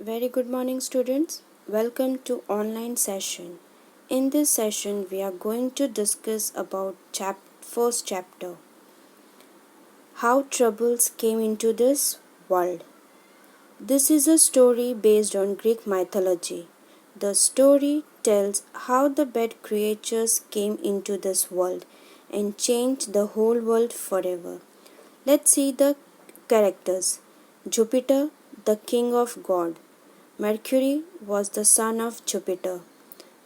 Very good morning, students. Welcome to online session. In this session, we are going to discuss about first chapter, how troubles came into this world. This is a story based on Greek mythology. The story tells how the bad creatures came into this world and changed the whole world forever. Let's see the characters. Jupiter, the king of God. Mercury was the son of Jupiter.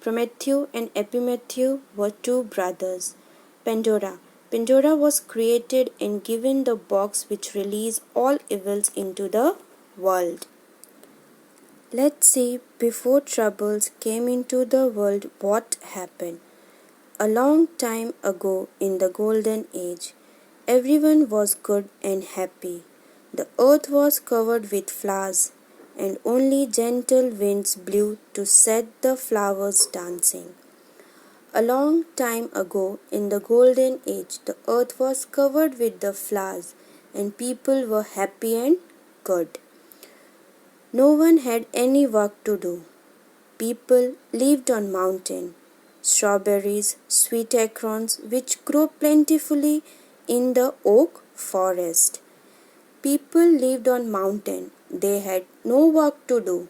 Prometheus and Epimetheus were two brothers. Pandora. Pandora was created and given the box which released all evils into the world. Let's see before troubles came into the world what happened. A long time ago in the golden age, everyone was good and happy. The earth was covered with flowers, and only gentle winds blew to set the flowers dancing. A long time ago in the golden age, the earth was covered with the flowers, and people were happy and good. No one had any work to do. People lived on mountain. Strawberries, sweet acorns, which grow plentifully in the oak forest. People lived on mountain. They had no work to do.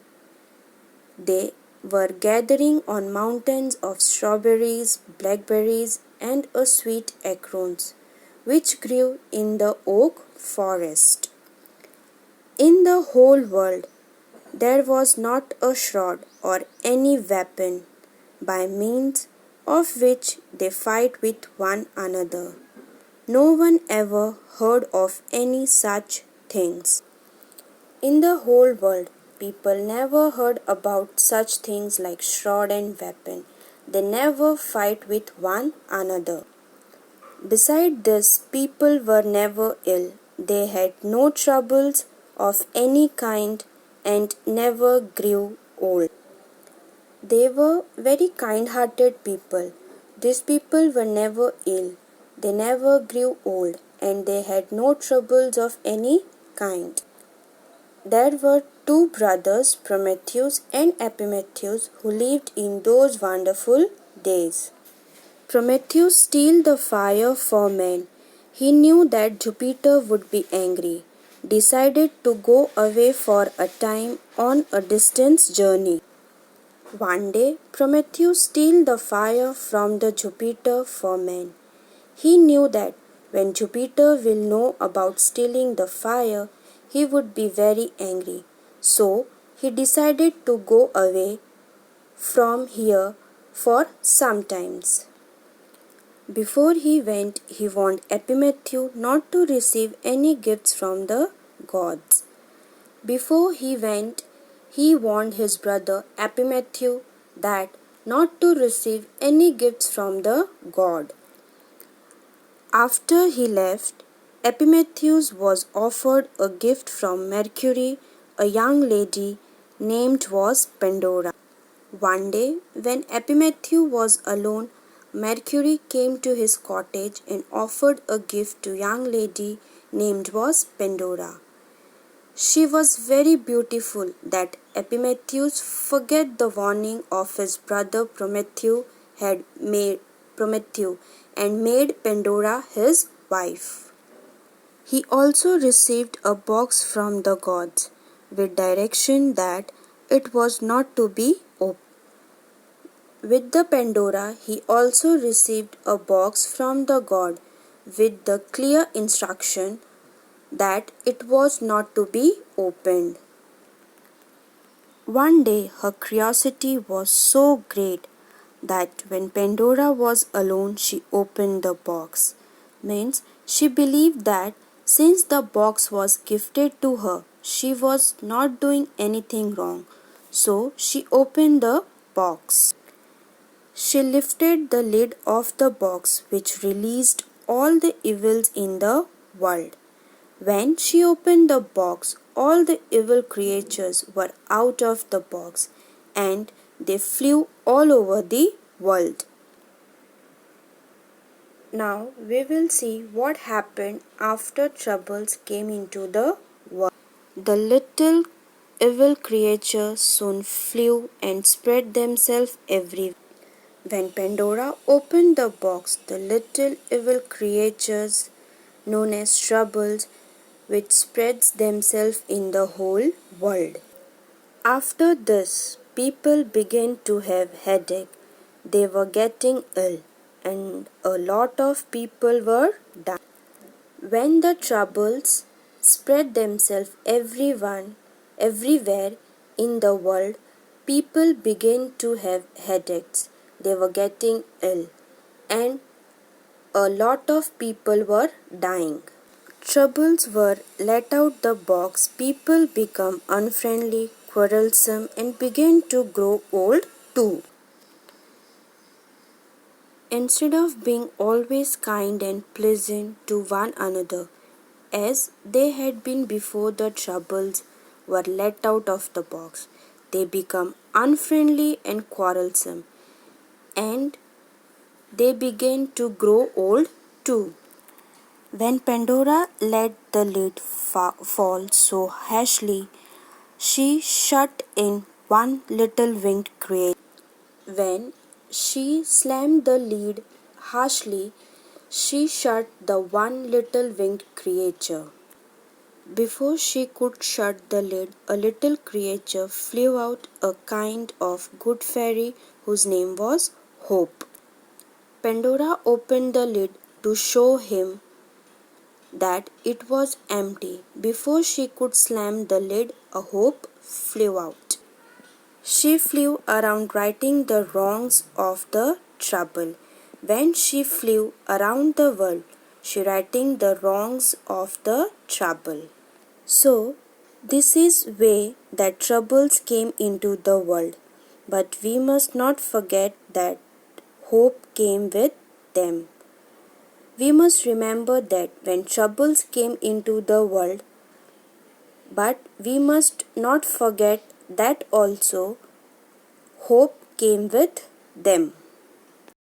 They were gathering on mountains of strawberries, blackberries, and a sweet acorns, which grew in the oak forest. In the whole world, there was not a shroud or any weapon by means of which they fight with one another. No one ever heard of any such things. In the whole world, people never heard about such things like shroud and weapon. They never fight with one another. Beside this, people were never ill. They had no troubles of any kind and never grew old. They were very kind-hearted people. These people were never ill. They never grew old and they had no troubles of any kind. There were two brothers, Prometheus and Epimetheus, who lived in those wonderful days. Prometheus stole the fire for men. He knew that Jupiter would be angry, decided to go away for a time on a distance journey. One day, Prometheus stole the fire from the Jupiter for men. He knew that when Jupiter will know about stealing the fire, he would be very angry. So, he decided to go away from here for some times. Before he went, he warned Epimetheus not to receive any gifts from the gods. Before he went, he warned his brother Epimetheus that not to receive any gifts from the god. After he left, Epimetheus was offered a gift from Mercury, a young lady named was Pandora. One day, when Epimetheus was alone, Mercury came to his cottage and offered a gift to young lady named was Pandora. She was very beautiful that Epimetheus forget the warning of his brother Prometheus and made Pandora his wife. He also received a box from the gods with direction that it was not to be opened. With the Pandora, he also received a box from the god with the clear instruction that it was not to be opened. One day her curiosity was so great that when Pandora was alone she opened the box. Means she believed that since the box was gifted to her, she was not doing anything wrong. So she opened the box. She lifted the lid of the box which released all the evils in the world. When she opened the box, all the evil creatures were out of the box and they flew all over the world. Now we will see what happened after troubles came into the world. The little evil creatures soon flew and spread themselves everywhere. When Pandora opened the box, the little evil creatures known as troubles which spreads themselves in the whole world. After this, people began to have headache. They were getting ill, and a lot of people were dying. When the troubles spread themselves everywhere in the world, people began to have headaches. They were getting ill, and a lot of people were dying. Troubles were let out the box, people became unfriendly, quarrelsome, and began to grow old too. Instead of being always kind and pleasant to one another, as they had been before the troubles were let out of the box, they became unfriendly and quarrelsome, and they began to grow old too. When Pandora let the lid fall so harshly, she shut in one little winged creature. When she slammed the lid harshly, she shut the one little winged creature. Before she could shut the lid, a little creature flew out, a kind of good fairy whose name was Hope. Pandora opened the lid to show him that it was empty. Before she could slam the lid, a hope flew out. She flew around righting the wrongs of the trouble. When she flew around the world, she righting the wrongs of the trouble. So, this is way that troubles came into the world. But we must not forget that hope came with them. We must remember that when troubles came into the world, but we must not forget that also hope came with them.